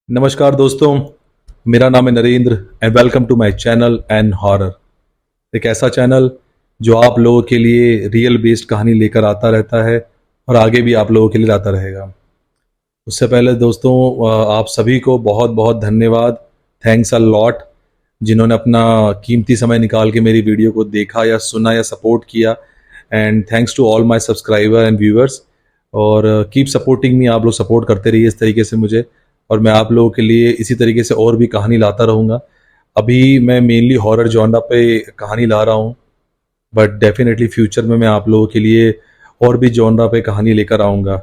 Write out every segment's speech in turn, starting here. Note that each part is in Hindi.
नमस्कार दोस्तों, मेरा नाम है Narendra and welcome to my channel and horror. एक ऐसा चैनल जो आप लोगों के लिए रियल बेस्ड कहानी लेकर आता रहता है और आगे भी आप लोगों के लिए लाता रहेगा। उससे पहले दोस्तों, आप सभी को बहुत बहुत धन्यवाद। थैंक्स अ लॉट जिन्होंने अपना कीमती समय निकाल के मेरी वीडियो को देखा या सुना या सपोर्ट किया। And thanks to all my subscriber and viewers. और कीप सपोर्टिंग मी, आप लोग सपोर्ट करते रहिए इस तरीके से मुझे, और मैं आप लोगों के लिए इसी तरीके से और भी कहानी लाता रहूँगा। अभी मैं मेनली हॉरर जॉनरा पे कहानी ला रहा हूँ, बट डेफिनेटली फ्यूचर में मैं आप लोगों के लिए और भी जॉनरा पे कहानी लेकर आऊँगा,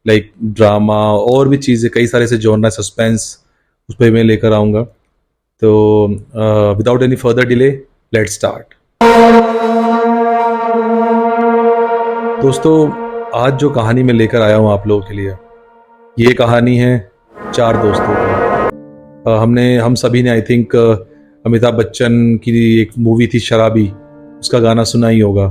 लाइक ड्रामा और भी चीज़ें, कई सारे से जॉनरा, सस्पेंस, उस पर मैं लेकर आऊँगा। तो without any further delay, let's start. दोस्तों, आज जो कहानी मैं लेकर आया हूँ आप लोगों के लिए, ये कहानी है चार दोस्तों की। हम सभी ने आई थिंक अमिताभ बच्चन की एक मूवी थी शराबी, उसका गाना सुना ही होगा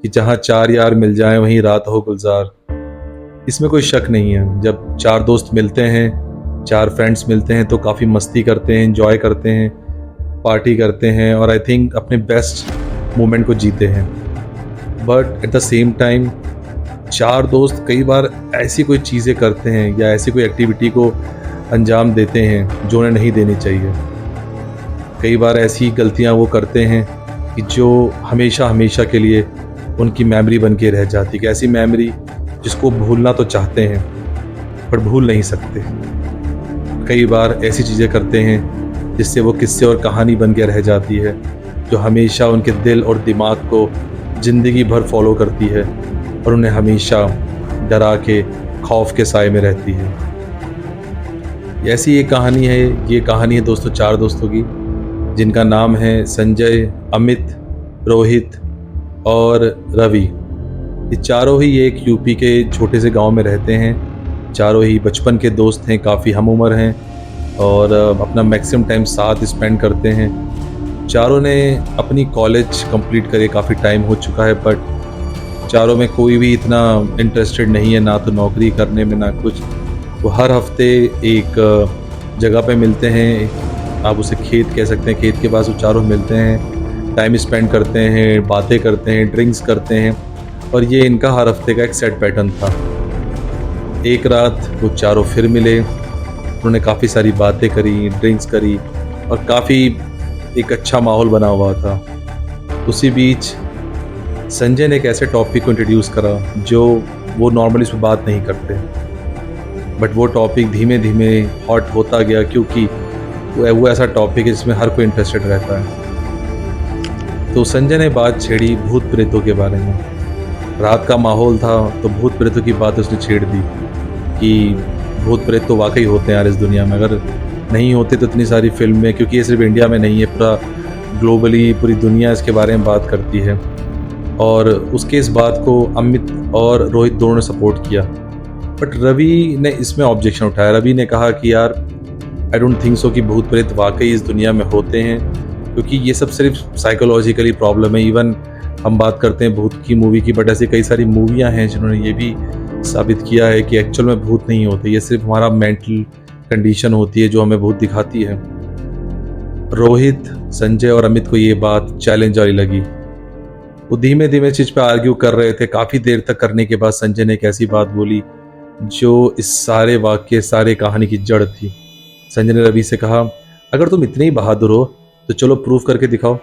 कि जहाँ चार यार मिल जाएं वहीं रात हो गुलजार। इसमें कोई शक नहीं है, जब चार दोस्त मिलते हैं, चार फ्रेंड्स मिलते हैं तो काफ़ी मस्ती करते हैं, एंजॉय करते हैं, पार्टी करते हैं और आई थिंक अपने बेस्ट मोमेंट को जीते हैं। But at the same time चार दोस्त कई बार ऐसी कोई चीज़ें करते हैं या ऐसी कोई एक्टिविटी को अंजाम देते हैं जो उन्हें नहीं देनी चाहिए। कई बार ऐसी गलतियां वो करते हैं कि जो हमेशा हमेशा के लिए उनकी मेमोरी बन के रह जाती है, ऐसी मेमोरी जिसको भूलना तो चाहते हैं पर भूल नहीं सकते। कई बार ऐसी चीज़ें करते हैं जिससे वो किस्से और कहानी बन के रह जाती है, जो हमेशा उनके दिल और दिमाग को ज़िंदगी भर फॉलो करती है और उन्हें हमेशा डरा के खौफ के साए में रहती है। ऐसी एक कहानी है, ये कहानी है दोस्तों चार दोस्तों की, जिनका नाम है संजय, अमित, रोहित और रवि। ये चारों ही एक यूपी के छोटे से गांव में रहते हैं। चारों ही बचपन के दोस्त हैं, काफ़ी हम उम्र हैं और अपना मैक्सिमम टाइम साथ स्पेंड करते हैं। चारों ने अपनी कॉलेज कंप्लीट करे काफ़ी टाइम हो चुका है, बट चारों में कोई भी इतना इंटरेस्टेड नहीं है, ना तो नौकरी करने में ना कुछ। वो हर हफ्ते एक जगह पे मिलते हैं, आप उसे खेत कह सकते हैं, खेत के पास वो चारों मिलते हैं, टाइम स्पेंड करते हैं, बातें करते हैं, ड्रिंक्स करते हैं। और ये इनका हर हफ्ते का एक सेट पैटर्न था। एक रात वो चारों फिर मिले, उन्होंने काफ़ी सारी बातें करी, ड्रिंक्स करी और काफ़ी एक अच्छा माहौल बना हुआ था। उसी बीच संजय ने एक ऐसे टॉपिक को इंट्रोड्यूस करा जो वो नॉर्मली इस पर बात नहीं करते, बट वो टॉपिक धीमे धीमे हॉट होता गया, क्योंकि वो ऐसा टॉपिक है जिसमें हर कोई इंटरेस्टेड रहता है। तो संजय ने बात छेड़ी भूत प्रेतों के बारे में। रात का माहौल था तो भूत प्रेतों की बात उसने छेड़ दी कि भूत प्रेत तो वाकई होते हैं यार इस दुनिया में, अगर नहीं होते तो इतनी सारी फिल्में, क्योंकि ये सिर्फ इंडिया में नहीं है, पूरा ग्लोबली पूरी दुनिया इसके बारे में बात करती है। और उसके इस बात को अमित और रोहित दोनों ने सपोर्ट किया, बट रवि ने इसमें ऑब्जेक्शन उठाया। रवि ने कहा कि यार आई डोंट थिंक सो कि भूत प्रेत वाकई इस दुनिया में होते हैं, क्योंकि ये सब सिर्फ साइकोलॉजिकली प्रॉब्लम है। इवन हम बात करते हैं भूत की मूवी की, बट ऐसी कई सारी मूवियाँ हैं जिन्होंने ये भी साबित किया है कि एक्चुअल में भूत नहीं होते, ये सिर्फ हमारा मेंटल कंडीशन होती है जो हमें भूत दिखाती है। रोहित, संजय और अमित को ये बात चैलेंज वाली लगी। वो धीमे धीमे चीज पे आर्ग्यू कर रहे थे। काफ़ी देर तक करने के बाद संजय ने एक ऐसी बात बोली जो इस सारे वाक्य, सारे कहानी की जड़ थी। संजय ने रवि से कहा, अगर तुम इतने ही बहादुर हो तो चलो प्रूफ करके दिखाओ।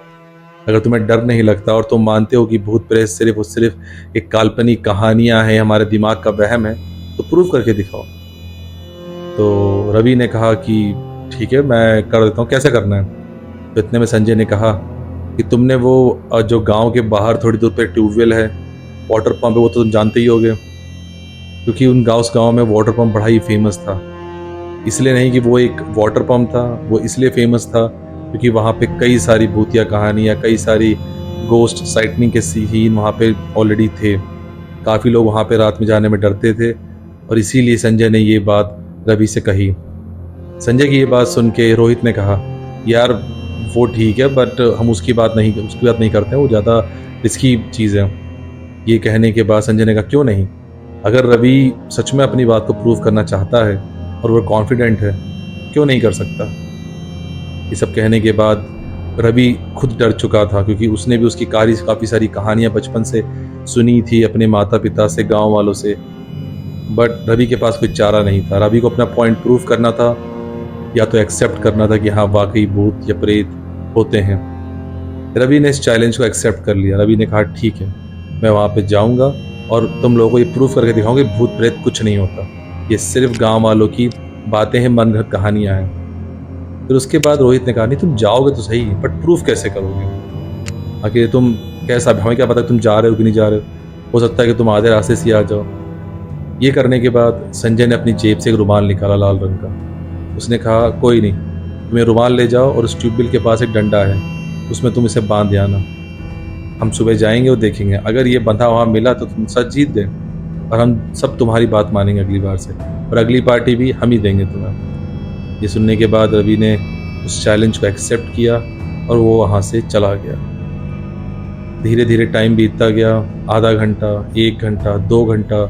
अगर तुम्हें डर नहीं लगता और तुम मानते हो कि भूत प्रेत सिर्फ और सिर्फ एक काल्पनिक कहानियां हैं, हमारे दिमाग का वहम है, तो प्रूफ करके दिखाओ। तो रवि ने कहा कि ठीक है, मैं कर देता हूँ, कैसे करना है। तो इतने में संजय ने कहा कि तुमने वो जो गांव के बाहर थोड़ी दूर पे ट्यूबवेल है, वाटर पंप है, वो तो तुम जानते ही होगे, क्योंकि उस गांव में वाटर पंप बड़ा ही फेमस था। इसलिए नहीं कि वो एक वाटर पंप था, वो इसलिए फेमस था क्योंकि वहाँ पे कई सारी भूतिया कहानियाँ, कई सारी गोस्ट साइटनिंग के सीन वहाँ पे ऑलरेडी थे। काफ़ी लोग वहाँ पे रात में जाने में डरते थे और इसीलिए संजय ने ये बात रवि से कही। संजय की ये बात सुन के रोहित ने कहा, यार वो ठीक है, बट हम उसकी बात नहीं करते हैं, वो ज़्यादा रिस्की चीज़ है। ये कहने के बाद संजय ने कहा, क्यों नहीं, अगर रवि सच में अपनी बात को प्रूव करना चाहता है और वो कॉन्फिडेंट है क्यों नहीं कर सकता। ये सब कहने के बाद रवि खुद डर चुका था, क्योंकि उसने भी उसकी काफ़ी सारी कहानियाँ बचपन से सुनी थी अपने माता पिता से, गांव वालों से। बट रवि के पास कोई चारा नहीं था। रवि को अपना पॉइंट प्रूव करना था, या तो एक्सेप्ट करना था कि हाँ वाकई भूत या प्रेत होते हैं। रवि ने इस चैलेंज को एक्सेप्ट कर लिया। रवि ने कहा ठीक है, मैं वहाँ पे जाऊँगा और तुम लोगों को ये प्रूफ करके दिखाऊंगा कि भूत प्रेत कुछ नहीं होता, ये सिर्फ गांव वालों की बातें हैं, मनगढ़ंत कहानियाँ हैं। फिर उसके बाद रोहित ने कहा नहीं तुम जाओगे तो सही, बट प्रूफ कैसे करोगे? आखिर तुम कैसा, हमें क्या पता तुम जा रहे हो कि नहीं जा रहे हो सकता है कि तुम आधे रास्ते से आ जाओ। ये करने के बाद संजय ने अपनी जेब से एक रुमाल निकाला लाल रंग का। उसने कहा कोई नहीं, तुम्हें रुमाल ले जाओ और उस ट्यूबवेल के पास एक डंडा है, उसमें तुम इसे बांध आना। हम सुबह जाएंगे और देखेंगे, अगर ये बंधा वहाँ मिला तो तुम सच जीत गए और हम सब तुम्हारी बात मानेंगे अगली बार से, और अगली पार्टी भी हम ही देंगे तुम्हें। ये सुनने के बाद रवि ने उस चैलेंज को एक्सेप्ट किया और वो वहाँ से चला गया। धीरे धीरे टाइम बीतता गया, आधा घंटा, 1 घंटा, 2 घंटा।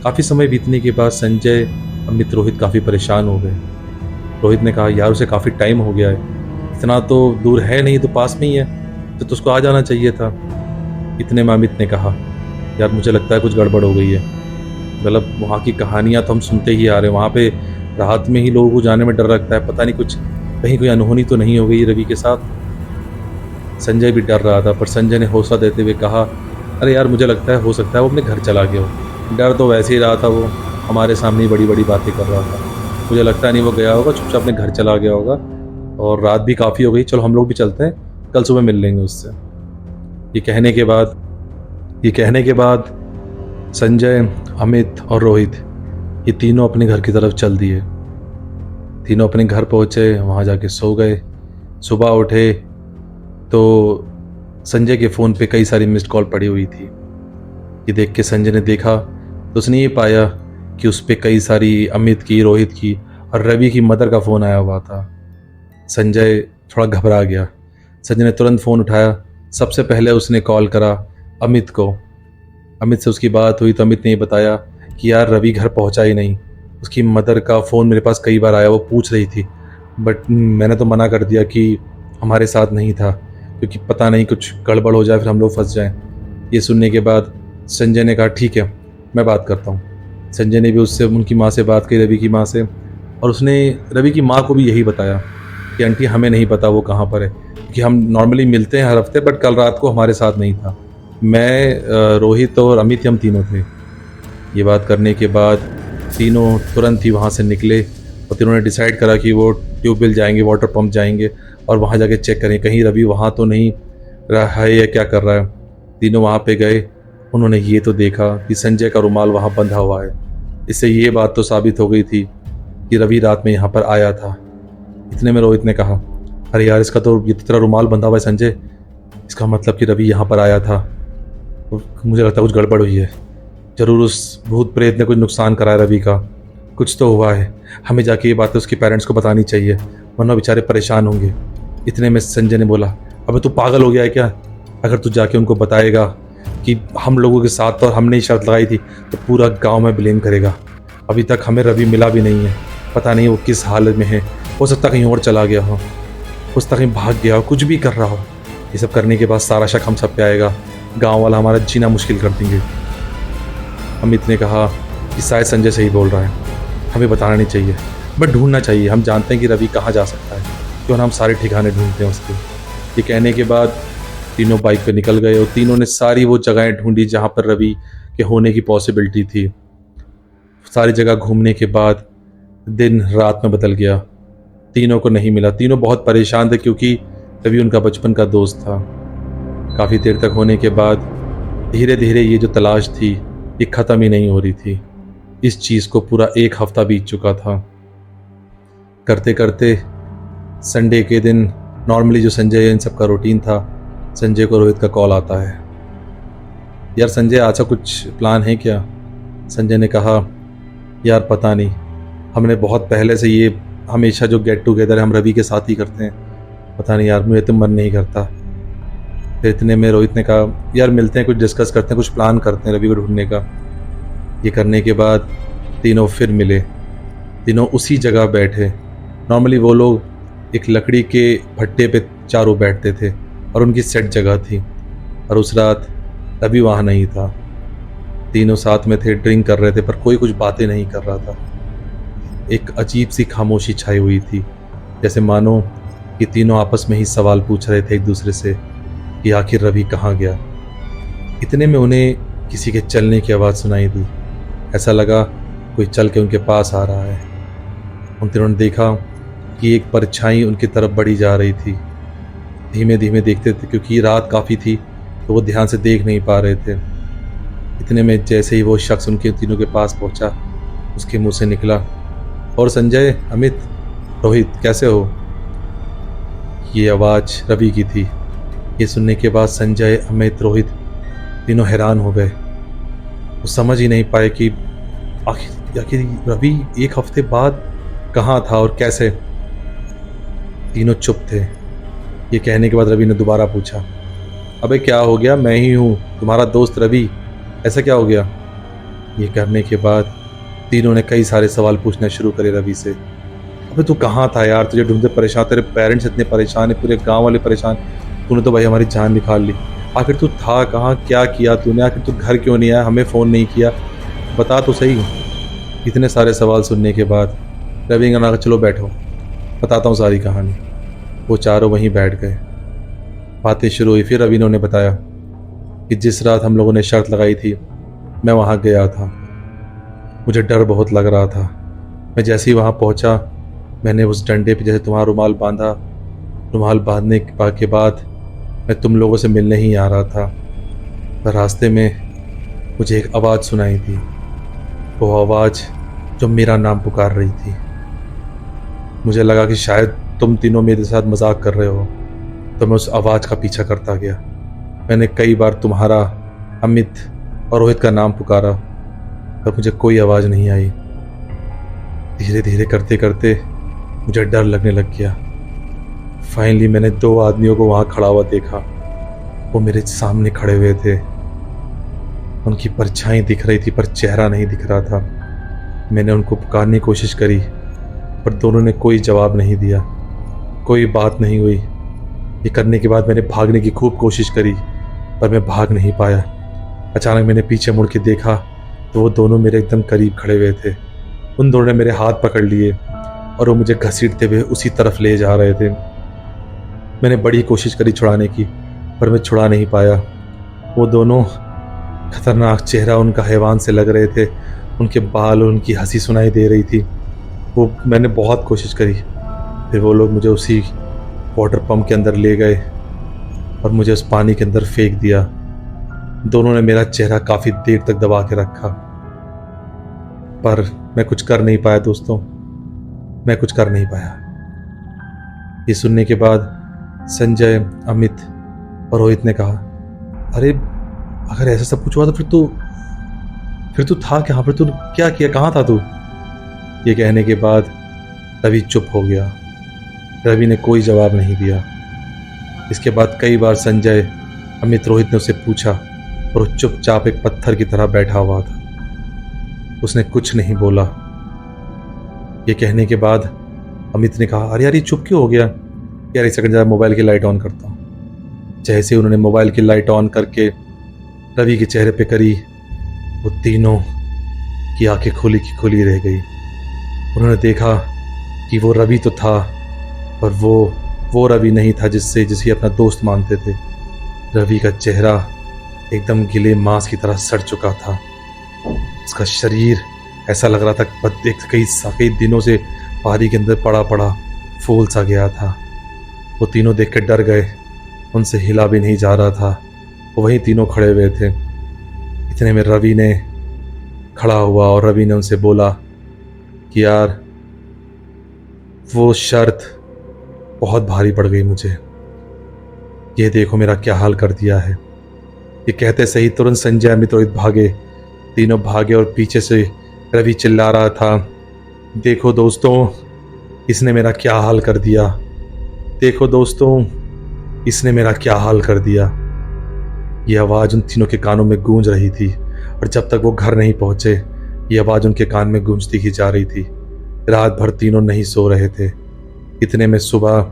काफ़ी समय बीतने के बाद संजय, अमित, रोहित काफ़ी परेशान हो गए। रोहित ने कहा यार उसे काफ़ी टाइम हो गया है, इतना तो दूर है नहीं, तो पास में ही है, तो उसको आ जाना चाहिए था। इतने में अमित ने कहा यार मुझे लगता है कुछ गड़बड़ हो गई है। मतलब वहाँ की कहानियाँ तो हम सुनते ही आ रहे हैं, वहाँ पे रात में ही लोगों को जाने में डर लगता है, पता नहीं कुछ कहीं कोई अनहोनी तो नहीं हो गई रवि के साथ। संजय भी डर रहा था, पर संजय ने हौसला देते हुए कहा अरे यार मुझे लगता है हो सकता है वो अपने घर चला गया हो। डर तो वैसे ही रहा था, वो हमारे सामने ही बड़ी बड़ी बातें कर रहा था। मुझे लगता नहीं वो गया होगा, चुपचाप अपने घर चला गया होगा, और रात भी काफ़ी हो गई, चलो हम लोग भी चलते हैं, कल सुबह मिल लेंगे उससे। ये कहने के बाद संजय, अमित और रोहित ये तीनों अपने घर की तरफ चल दिए। तीनों अपने घर पहुँचे, वहाँ जाके सो गए। सुबह उठे तो संजय के फ़ोन पे कई सारी मिस्ड कॉल पड़ी हुई थी। ये देख के संजय ने देखा तो उसने ये पाया कि उस पर कई सारी अमित की, रोहित की और रवि की मदर का फ़ोन आया हुआ था। संजय थोड़ा घबरा गया। संजय ने तुरंत फ़ोन उठाया। सबसे पहले उसने कॉल करा अमित को। अमित से उसकी बात हुई तो अमित ने ये बताया कि यार रवि घर पहुंचा ही नहीं, उसकी मदर का फ़ोन मेरे पास कई बार आया, वो पूछ रही थी, बट मैंने तो मना कर दिया कि हमारे साथ नहीं था, क्योंकि पता नहीं कुछ गड़बड़ हो जाए फिर हम लोग फंस जाएं। ये सुनने के बाद संजय ने कहा ठीक है मैं बात करता हूँ। संजय ने भी उससे, उनकी माँ से बात की, रवि की माँ से, और उसने रवि की माँ को भी यही बताया कि आंटी हमें नहीं पता वो कहाँ पर है, क्योंकि हम नॉर्मली मिलते हैं हर हफ्ते, बट कल रात को हमारे साथ नहीं था। मैं, रोहित और अमित हम तीनों थे। ये बात करने के बाद तीनों तुरंत ही वहाँ से निकले और तीनों ने डिसाइड करा कि वो ट्यूबवेल जाएंगे, वाटर पंप जाएंगे और वहाँ जाके चेक करें कहीं रवि वहाँ तो नहीं रहा है या क्या कर रहा है। तीनों वहाँ पे गए। उन्होंने ये तो देखा कि संजय का रुमाल वहाँ बंधा हुआ है। इससे ये बात तो साबित हो गई थी कि रवि रात में यहाँ पर आया था। इतने में रोहित ने कहा अरे यार इसका तो ये तेरा रुमाल बंधा हुआ है संजय, इसका मतलब कि रवि यहाँ पर आया था। मुझे लगता है कुछ गड़बड़ हुई है, ज़रूर उस भूत प्रेत ने कुछ नुकसान कराया रवि का, कुछ तो हुआ है। हमें जाके ये बातें उसके पेरेंट्स को बतानी चाहिए, वरना बेचारे परेशान होंगे। इतने में संजय ने बोला अबे तू पागल हो गया है क्या? अगर तू जाके उनको बताएगा कि हम लोगों के साथ तो हमने ही शर्त लगाई थी तो पूरा गांव में ब्लेम करेगा। अभी तक हमें रवि मिला भी नहीं है, पता नहीं वो किस हालत में है, हो सकता कहीं और चला गया हो, हो सकता कहीं भाग गया हो, कुछ भी कर रहा हो। ये सब करने के बाद सारा शक हम सब पे आएगा, गाँव वाला हमारा जीना मुश्किल कर देंगे। अमित ने कहा कि शायद संजय सही बोल रहा है, हमें बताना नहीं चाहिए बट ढूंढना चाहिए। हम जानते हैं कि रवि कहाँ जा सकता है, क्यों ना हम सारे ठिकाने ढूंढते हैं उसके। ये कहने के बाद तीनों बाइक पे निकल गए और तीनों ने सारी वो जगहें ढूंढी जहाँ पर रवि के होने की पॉसिबिलिटी थी। सारी जगह घूमने के बाद दिन रात में बदल गया। तीनों को नहीं मिला। तीनों बहुत परेशान थे क्योंकि रवि उनका बचपन का दोस्त था। काफ़ी देर तक होने के बाद धीरे धीरे ये जो तलाश थी ये ख़त्म ही नहीं हो रही थी। इस चीज़ को पूरा 1 हफ्ता बीत चुका था। करते करते संडे के दिन नॉर्मली जो संजय इन सब का रूटीन था, संजय को रोहित का कॉल आता है, यार संजय आज का कुछ प्लान है क्या? संजय ने कहा यार पता नहीं, हमने बहुत पहले से ये हमेशा जो गेट टुगेदर है हम रवि के साथ ही करते हैं, पता नहीं यार मुझे तो मन नहीं करता। फिर इतने में रोहित ने कहा यार मिलते हैं, कुछ डिस्कस करते हैं, कुछ प्लान करते हैं रवि को ढूंढने का। ये करने के बाद तीनों फिर मिले। तीनों उसी जगह बैठे नॉर्मली वो लोग एक लकड़ी के भट्टे पे चारों बैठते थे और उनकी सेट जगह थी, और उस रात रवि वहाँ नहीं था। तीनों साथ में थे, ड्रिंक कर रहे थे, पर कोई कुछ बातें नहीं कर रहा था। एक अजीब सी खामोशी छाई हुई थी, जैसे मानो कि तीनों आपस में ही सवाल पूछ रहे थे एक दूसरे से कि आखिर रवि कहाँ गया। इतने में उन्हें किसी के चलने की आवाज़ सुनाई दी। ऐसा लगा कोई चल के उनके पास आ रहा है। उन तीनों ने देखा कि एक परछाई उनकी तरफ बढ़ी जा रही थी। धीमे धीमे देखते थे क्योंकि रात काफ़ी थी, तो वो ध्यान से देख नहीं पा रहे थे। इतने में जैसे ही वो शख्स उनके तीनों के पास पहुंचा, उसके मुंह से निकला, और संजय, अमित, रोहित, कैसे हो? ये आवाज़ रवि की थी। ये सुनने के बाद संजय, अमित, रोहित तीनों हैरान हो गए। वो समझ ही नहीं पाए कि आखिर रवि एक हफ्ते बाद कहाँ था और कैसे। तीनों चुप थे। ये कहने के बाद रवि ने दोबारा पूछा, अबे क्या हो गया? मैं ही हूँ, तुम्हारा दोस्त रवि। ऐसा क्या हो गया? ये करने के बाद तीनों ने कई सारे सवाल पूछना शुरू करे रवि से। अबे तू कहाँ था यार? तुझे ढूंढते परेशान, तेरे पेरेंट्स इतने परेशान है, पूरे गांव वाले परेशान, तूने तो भाई हमारी जान निकाल ली। आखिर तू था कहाँ? क्या किया तूने? आखिर तू घर क्यों नहीं आया? हमें फ़ोन नहीं किया? बता तो सही। इतने सारे सवाल सुनने के बाद रवि ने कहा, चलो बैठो, बताता हूँ सारी कहानी। वो चारों वहीं बैठ गए। बातें शुरू हुई। फिर रवि ने उन्हें बताया कि जिस रात हम लोगों ने शर्त लगाई थी, मैं वहाँ गया था। मुझे डर बहुत लग रहा था। मैं जैसे ही वहाँ पहुँचा, मैंने उस डंडे पे जैसे तुम्हारा रुमाल बांधा, रुमाल बांधने के बाद मैं तुम लोगों से मिलने ही आ रहा था, पर रास्ते में मुझे एक आवाज़ सुनाई दी। वो आवाज़ जो मेरा नाम पुकार रही थी। मुझे लगा कि शायद तुम तीनों मेरे साथ मजाक कर रहे हो, तो मैं उस आवाज़ का पीछा करता गया। मैंने कई बार तुम्हारा, अमित और रोहित का नाम पुकारा, पर मुझे कोई आवाज़ नहीं आई। धीरे धीरे करते करते मुझे डर लगने लग गया। फाइनली मैंने 2 आदमियों को वहाँ खड़ा हुआ देखा। वो मेरे सामने खड़े हुए थे। उनकी परछाई दिख रही थी, पर चेहरा नहीं दिख रहा था। मैंने उनको पुकारने की कोशिश करी, पर दोनों ने कोई जवाब नहीं दिया, कोई बात नहीं हुई। ये करने के बाद मैंने भागने की खूब कोशिश करी, पर मैं भाग नहीं पाया। अचानक मैंने पीछे मुड़ के देखा तो वो दोनों मेरे एकदम करीब खड़े हुए थे। उन दोनों ने मेरे हाथ पकड़ लिए और वो मुझे घसीटते हुए उसी तरफ ले जा रहे थे। मैंने बड़ी कोशिश करी छुड़ाने की, पर मैं छुड़ा नहीं पाया। वो दोनों, खतरनाक चेहरा उनका हैवान से लग रहे थे, उनके बाल और उनकी हंसी सुनाई दे रही थी। वो मैंने बहुत कोशिश करी। फिर वो लोग मुझे उसी वाटर पंप के अंदर ले गए और मुझे उस पानी के अंदर फेंक दिया। दोनों ने मेरा चेहरा काफ़ी देर तक दबा के रखा, पर मैं कुछ कर नहीं पाया दोस्तों, मैं कुछ कर नहीं पाया। ये सुनने के बाद संजय, अमित और रोहित ने कहा, अरे अगर ऐसा सब कुछ हुआ तो फिर तू था कहाँ? फिर तू क्या किया? कहाँ था तू? ये कहने के बाद रवि चुप हो गया। रवि ने कोई जवाब नहीं दिया। इसके बाद कई बार संजय, अमित, रोहित ने उसे पूछा, और वो चुपचाप एक पत्थर की तरह बैठा हुआ था। उसने कुछ नहीं बोला। ये कहने के बाद अमित ने कहा, अरे यार ये चुप क्यों हो गया? यार एक सेकंड, जरा मोबाइल की लाइट ऑन करता हूँ। जैसे उन्होंने मोबाइल की लाइट ऑन करके रवि के चेहरे पे करी, वो तीनों की आंखें खुली की खुली रह गई। उन्होंने देखा कि वो रवि तो था, पर वो रवि नहीं था जिसे अपना दोस्त मानते थे। रवि का चेहरा एकदम गिले मांस की तरह सड़ चुका था। उसका शरीर ऐसा लग रहा था कई दिनों से पानी के अंदर पड़ा पड़ा फूल सा गया था। वो तीनों देख के डर गए। उनसे हिला भी नहीं जा रहा था। वो वहीं तीनों खड़े हुए थे। इतने में रवि ने खड़ा हुआ और रवि ने उनसे बोला कि यार वो शर्त बहुत भारी पड़ गई मुझे। ये देखो मेरा क्या हाल कर दिया है। ये कहते सही तुरंत संजय, अमित, रोहित भागे। तीनों भागे और पीछे से रवि चिल्ला रहा था, देखो दोस्तों, इसने मेरा क्या हाल कर दिया। देखो दोस्तों, इसने मेरा क्या हाल कर दिया। ये आवाज़ उन तीनों के कानों में गूंज रही थी, और जब तक वो घर नहीं पहुंचे ये आवाज़ उनके कान में गूंजती ही जा रही थी। रात भर तीनों नहीं सो रहे थे। इतने में सुबह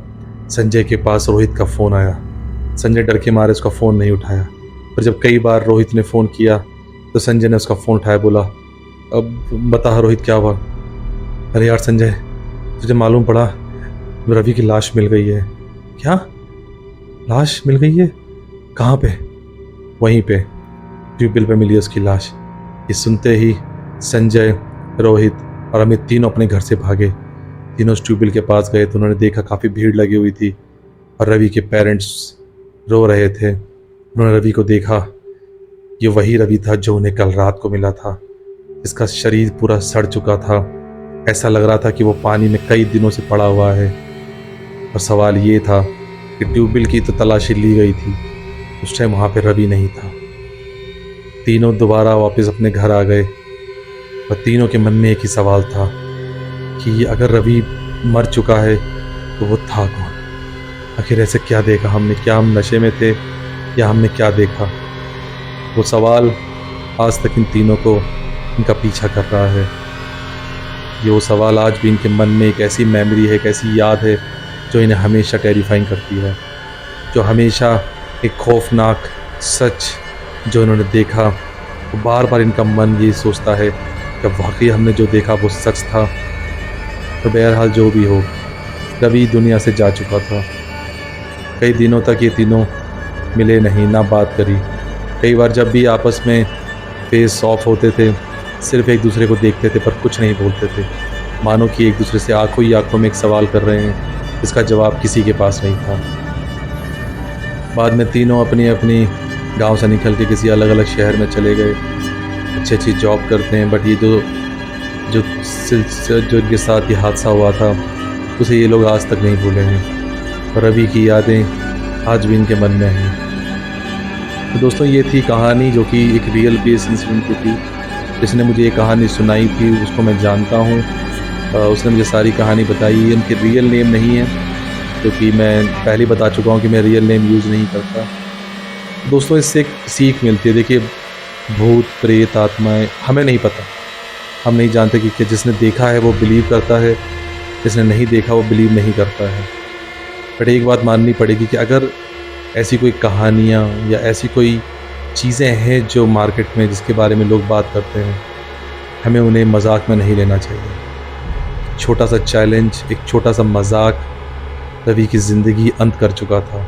संजय के पास रोहित का फ़ोन आया। संजय डर के मारे उसका फ़ोन नहीं उठाया, पर जब कई बार रोहित ने फ़ोन किया तो संजय ने उसका फ़ोन उठाया, बोला अब बता रोहित क्या हुआ। अरे यार संजय, तुझे मालूम पड़ा रवि की लाश मिल गई है। क्या लाश मिल गई है? कहाँ पे? वहीं पे ट्यूबवेल पे मिली है उसकी लाश। ये सुनते ही संजय, रोहित और अमित तीनों अपने घर से भागे। तीनों उस ट्यूबवेल के पास गए तो उन्होंने देखा काफ़ी भीड़ लगी हुई थी और रवि के पेरेंट्स रो रहे थे। उन्होंने रवि को देखा, ये वही रवि था जो उन्हें कल रात को मिला था। इसका शरीर पूरा सड़ चुका था, ऐसा लग रहा था कि वो पानी में कई दिनों से पड़ा हुआ है। और सवाल ये था कि ट्यूबवेल की तो तलाशी ली गई थी, उस टाइम वहाँ पे रवि नहीं था। तीनों दोबारा वापस अपने घर आ गए और तीनों के मन में एक ही सवाल था कि अगर रवि मर चुका है तो वो था कौन? आखिर ऐसे क्या देखा हमने? क्या हम नशे में थे या हमने क्या देखा? वो सवाल आज तक इन तीनों को इनका पीछा कर रहा है। ये वो सवाल आज भी इनके मन में एक ऐसी मेमोरी है, एक ऐसी याद है जो इन्हें हमेशा टेरिफाइंग करती है, जो हमेशा एक खौफनाक सच जो इन्होंने देखा, तो बार बार इनका मन ये सोचता है कि वाकई हमने जो देखा वो सच था। तो बहरहाल जो भी हो, रवि दुनिया से जा चुका था। कई दिनों तक ये तीनों मिले नहीं, ना बात करी। कई बार जब भी आपस में फेस ऑफ होते थे, सिर्फ एक दूसरे को देखते थे पर कुछ नहीं बोलते थे, मानो कि एक दूसरे से आंखों ही आंखों में एक सवाल कर रहे हैं इसका जवाब किसी के पास नहीं था। बाद में तीनों अपनी अपनी गांव से निकल के किसी अलग अलग शहर में चले गए, अच्छी अच्छी जॉब करते हैं। बट ये जो इनके साथ ये हादसा हुआ था उसे ये लोग आज तक नहीं भूले हैं और रवि की यादें आज भी इनके मन में हैं। तो दोस्तों, ये थी कहानी जो कि एक रियल बेस इंसिडेंट की थी। जिसने मुझे ये कहानी सुनाई थी उसको मैं जानता हूँ, उसने मुझे सारी कहानी बताई। उनके रियल नेम नहीं है, क्योंकि मैं पहले बता चुका हूँ कि मैं रियल नेम यूज़ नहीं करता। दोस्तों, इससे एक सीख मिलती है। देखिए, भूत प्रेत आत्माएं हमें नहीं पता, हम नहीं जानते कि जिसने देखा है वो बिलीव करता है, जिसने नहीं देखा वो बिलीव नहीं करता है। बट एक बात माननी पड़ेगी कि अगर ऐसी कोई कहानियाँ या ऐसी कोई चीज़ें हैं जो मार्केट में जिसके बारे में लोग बात करते हैं, हमें उन्हें मजाक में नहीं लेना चाहिए। छोटा सा चैलेंज, एक छोटा सा मजाक रवि की ज़िंदगी अंत कर चुका था।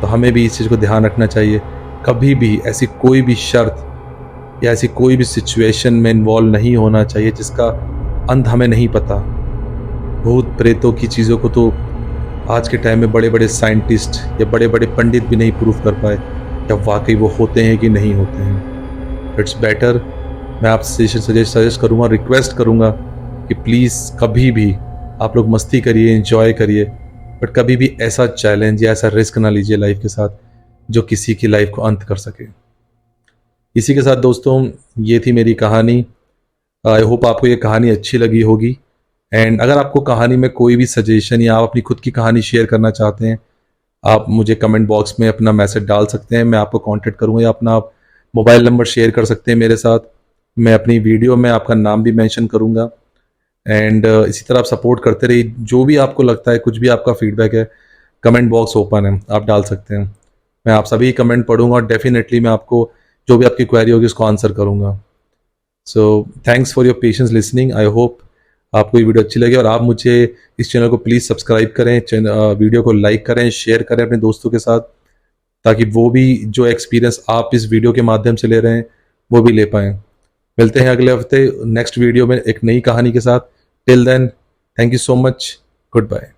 तो हमें भी इस चीज़ को ध्यान रखना चाहिए, कभी भी ऐसी कोई भी शर्त या ऐसी कोई भी सिचुएशन में इन्वॉल्व नहीं होना चाहिए जिसका अंत हमें नहीं पता। भूत प्रेतों की चीज़ों को तो आज के टाइम में बड़े बड़े साइंटिस्ट या बड़े बड़े पंडित भी नहीं प्रूव कर पाए क्या वाकई वो होते हैं कि नहीं होते हैं। इट्स बेटर, मैं आपसे सजेस्ट करूँगा, रिक्वेस्ट करूँगा कि प्लीज़ कभी भी आप लोग मस्ती करिए, एंजॉय करिए, बट कभी भी ऐसा चैलेंज या ऐसा रिस्क ना लीजिए लाइफ के साथ जो किसी की लाइफ को अंत कर सके। इसी के साथ दोस्तों, ये थी मेरी कहानी। आई होप आपको ये कहानी अच्छी लगी होगी। एंड अगर आपको कहानी में कोई भी सजेशन या आप अपनी खुद की कहानी शेयर करना चाहते हैं, आप मुझे कमेंट बॉक्स में अपना मैसेज डाल सकते हैं, मैं आपको कांटेक्ट करूँगा, या अपना आप मोबाइल नंबर शेयर कर सकते हैं मेरे साथ। मैं अपनी वीडियो में आपका नाम भी मेंशन करूँगा। एंड इसी तरह आप सपोर्ट करते रहिए। जो भी आपको लगता है, कुछ भी आपका फीडबैक है, कमेंट बॉक्स ओपन है, आप डाल सकते हैं। मैं आप सभी कमेंट पढ़ूंगा और डेफिनेटली मैं आपको जो भी आपकी क्वेरी होगी उसको आंसर करूंगा। So thanks for your patience listening. I hope आपको ये वीडियो अच्छी लगी और आप मुझे इस चैनल को प्लीज़ सब्सक्राइब करें, वीडियो को लाइक करें, शेयर करें अपने दोस्तों के साथ, ताकि वो भी जो एक्सपीरियंस आप इस वीडियो के माध्यम से ले रहे हैं वो भी ले पाएँ। मिलते हैं अगले हफ्ते नेक्स्ट वीडियो में एक नई कहानी के साथ। Till then, thank you so much, good bye.